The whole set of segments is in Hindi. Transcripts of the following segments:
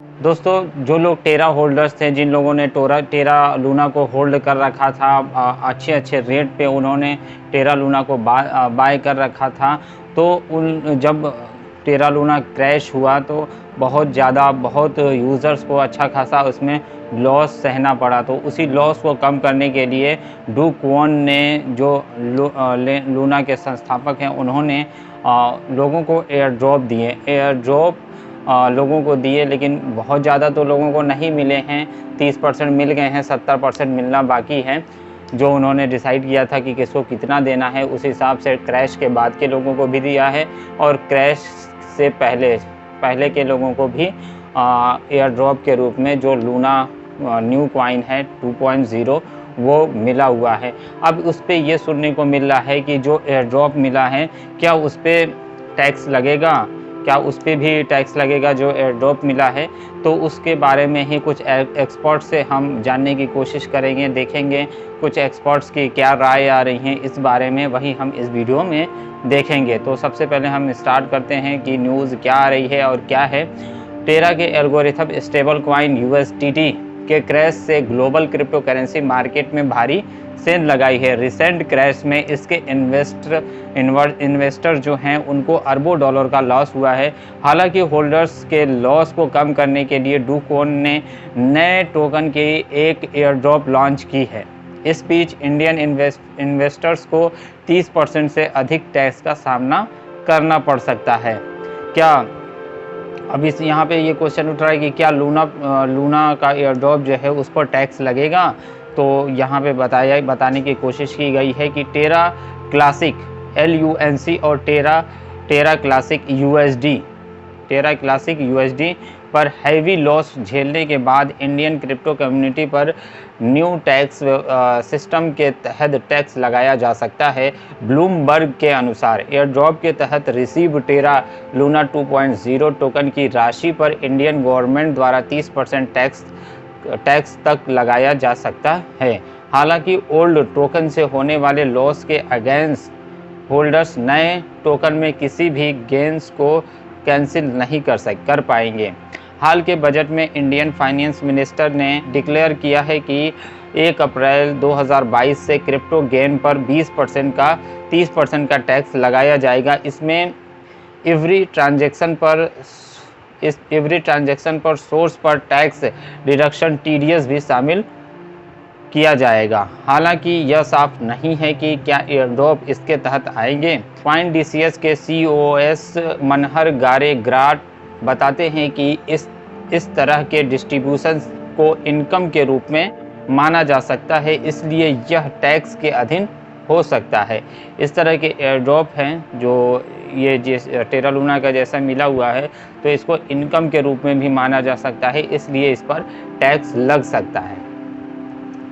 दोस्तों, जो लोग टेरा होल्डर्स थे, जिन लोगों ने टेरा लूना को होल्ड कर रखा था, अच्छे अच्छे रेट पे उन्होंने टेरा लूना को बाय कर रखा था, तो उन जब टेरा लूना क्रैश हुआ तो बहुत यूज़र्स को अच्छा खासा उसमें लॉस सहना पड़ा। तो उसी लॉस को कम करने के लिए डू क्वॉन ने, जो लूना के संस्थापक हैं, उन्होंने लोगों को एयर ड्रॉप दिए। लोगों को दिए, लेकिन बहुत ज़्यादा तो लोगों को नहीं मिले हैं। 30% मिल गए हैं, 70% मिलना बाकी है। जो उन्होंने डिसाइड किया था कि किसको कितना देना है, उस हिसाब से क्रैश के बाद के लोगों को भी दिया है, और क्रैश से पहले के लोगों को भी एयर ड्रॉप के रूप में जो लूना न्यू कॉइन है 2.0 वो मिला हुआ है। अब उस पर ये सुनने को मिल रहा है कि जो एयर ड्रॉप मिला है, क्या उस पर टैक्स लगेगा, क्या उस पर भी टैक्स लगेगा जो एयर ड्रॉप मिला है। तो उसके बारे में ही कुछ एक्सपर्ट से हम जानने की कोशिश करेंगे, देखेंगे कुछ एक्सपर्ट्स की क्या राय आ रही है इस बारे में, वही हम इस वीडियो में देखेंगे। तो सबसे पहले हम स्टार्ट करते हैं कि न्यूज़ क्या आ रही है और क्या है। टेरा के एल्गोरिथम स्टेबल कॉइन USDT के क्रैश से ग्लोबल क्रिप्टो करेंसी मार्केट में भारी सेंध लगाई है। रिसेंट क्रैश में इसके इन्वेस्टर जो हैं उनको अरबों डॉलर का लॉस हुआ है। हालांकि होल्डर्स के लॉस को कम करने के लिए डू क्वॉन ने नए टोकन की एक एयर ड्रॉप लॉन्च की है। इस बीच इंडियन इन्वेस्टर्स को 30% से अधिक टैक्स का सामना करना पड़ सकता है। क्या अब इस यहाँ पे ये क्वेश्चन उठ रहा है कि क्या लूना का एयर ड्रॉप जो है उस पर टैक्स लगेगा। तो यहाँ पे बताने की कोशिश की गई है कि टेरा क्लासिक LUNC और टेरा क्लासिक USD पर हैवी लॉस झेलने के बाद इंडियन क्रिप्टो कम्युनिटी पर न्यू टैक्स सिस्टम के तहत टैक्स लगाया जा सकता है। ब्लूमबर्ग के अनुसार एयर ड्रॉप के तहत रिसीव टेरा लूना 2.0 टोकन की राशि पर इंडियन गवर्नमेंट द्वारा 30% टैक्स तक लगाया जा सकता है। हालांकि ओल्ड टोकन से होने वाले लॉस के अगेंस्ट होल्डर्स नए टोकन में किसी भी गेन्स को कैंसिल नहीं कर पाएंगे। हाल के बजट में इंडियन फाइनेंस मिनिस्टर ने डिक्लेयर किया है कि 1 अप्रैल 2022 से क्रिप्टो गेन पर 30% का टैक्स लगाया जाएगा। इसमें एवरी ट्रांजैक्शन पर सोर्स पर टैक्स डिडक्शन TDS भी शामिल किया जाएगा। हालांकि यह साफ नहीं है कि क्या एयर ड्रॉप इसके तहत आएंगे। CoinDCS के COS मनहर ग्राट बताते हैं कि इस तरह के डिस्ट्रीब्यूशन को इनकम के रूप में माना जा सकता है, इसलिए यह टैक्स के अधीन हो सकता है। इस तरह के एयर ड्रॉप हैं जो ये टेरा लूना का जैसा मिला हुआ है, तो इसको इनकम के रूप में भी माना जा सकता है, इसलिए इस पर टैक्स लग सकता है।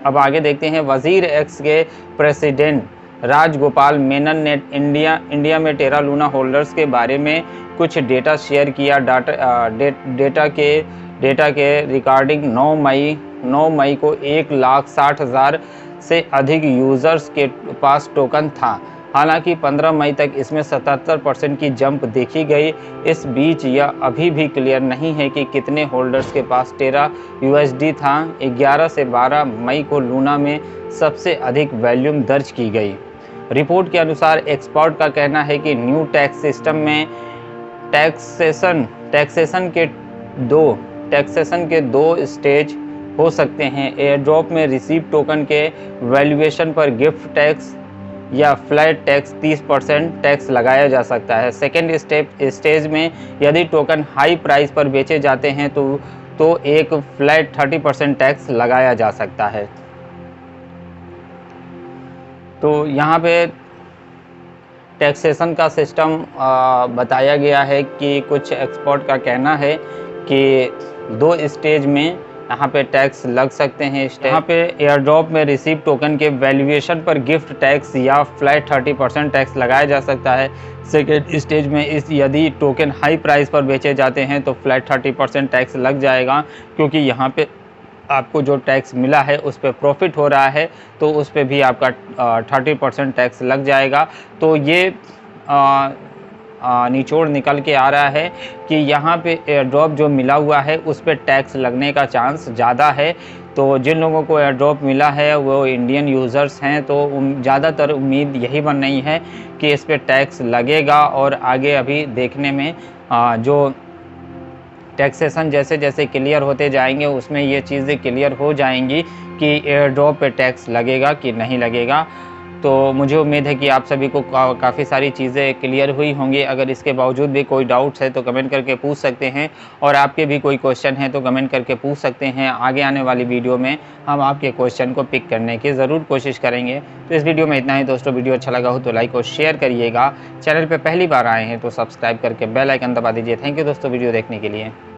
अब आगे देखते हैं। वजीर एक्स के प्रेसिडेंट राजगोपाल मेनन ने इंडिया में टेरा लूना होल्डर्स के बारे में कुछ डेटा शेयर किया। डेटा के रिकॉर्डिंग 9 मई को 1,60,000 से अधिक यूज़र्स के पास टोकन था। हालांकि 15 मई तक इसमें 77% की जंप देखी गई। इस बीच यह अभी भी क्लियर नहीं है कि कितने होल्डर्स के पास टेरा USD था। 11 से 12 मई को लूना में सबसे अधिक वॉल्यूम दर्ज की गई। रिपोर्ट के अनुसार एक्सपर्ट का कहना है कि न्यू टैक्स सिस्टम में टैक्सेशन के दो स्टेज हो सकते हैं। एयर ड्रॉप में रिसीव टोकन के वैल्यूएशन पर गिफ्ट टैक्स या फ्लैट टैक्स 30% टैक्स लगाया जा सकता है। सेकेंड स्टेज में यदि टोकन हाई प्राइस पर बेचे जाते हैं तो एक फ्लैट 30% टैक्स लगाया जा सकता है। तो यहाँ पे टैक्सेशन का सिस्टम बताया गया है कि कुछ एक्सपर्ट का कहना है कि 2 स्टेज में यहाँ पे टैक्स लग सकते हैं। यहाँ पे एयर ड्रॉप में रिसीव टोकन के वैल्यूएशन पर गिफ्ट टैक्स या फ्लैट 30% टैक्स लगाया जा सकता है। सेकेंड स्टेज में यदि टोकन हाई प्राइस पर बेचे जाते हैं तो फ्लैट 30% टैक्स लग जाएगा, क्योंकि यहाँ पे आपको जो टैक्स मिला है उस पर प्रॉफिट हो रहा है, तो उस पर भी आपका 30% टैक्स लग जाएगा। तो ये निचोड़ निकल के आ रहा है कि यहाँ पे एयर ड्रॉप जो मिला हुआ है उस पर टैक्स लगने का चांस ज़्यादा है। तो जिन लोगों को एयर ड्रॉप मिला है वो इंडियन यूज़र्स हैं, तो ज़्यादातर उम्मीद यही बन रही है कि इस पर टैक्स लगेगा। और आगे अभी देखने में जो टैक्सेशन जैसे जैसे क्लियर होते जाएंगे उसमें ये चीज़ें क्लियर हो जाएंगी कि एयर ड्रॉप पे टैक्स लगेगा कि नहीं लगेगा। तो मुझे उम्मीद है कि आप सभी को काफ़ी सारी चीज़ें क्लियर हुई होंगी। अगर इसके बावजूद भी कोई डाउट्स है तो कमेंट करके पूछ सकते हैं, और आपके भी कोई क्वेश्चन है तो कमेंट करके पूछ सकते हैं। आगे आने वाली वीडियो में हम आपके क्वेश्चन को पिक करने की ज़रूर कोशिश करेंगे। तो इस वीडियो में इतना ही दोस्तों। वीडियो अच्छा लगा हो तो लाइक और शेयर करिएगा। चैनल पर पहली बार आए हैं तो सब्सक्राइब करके बेल आइकन दबा दीजिए। थैंक यू दोस्तों वीडियो देखने के लिए।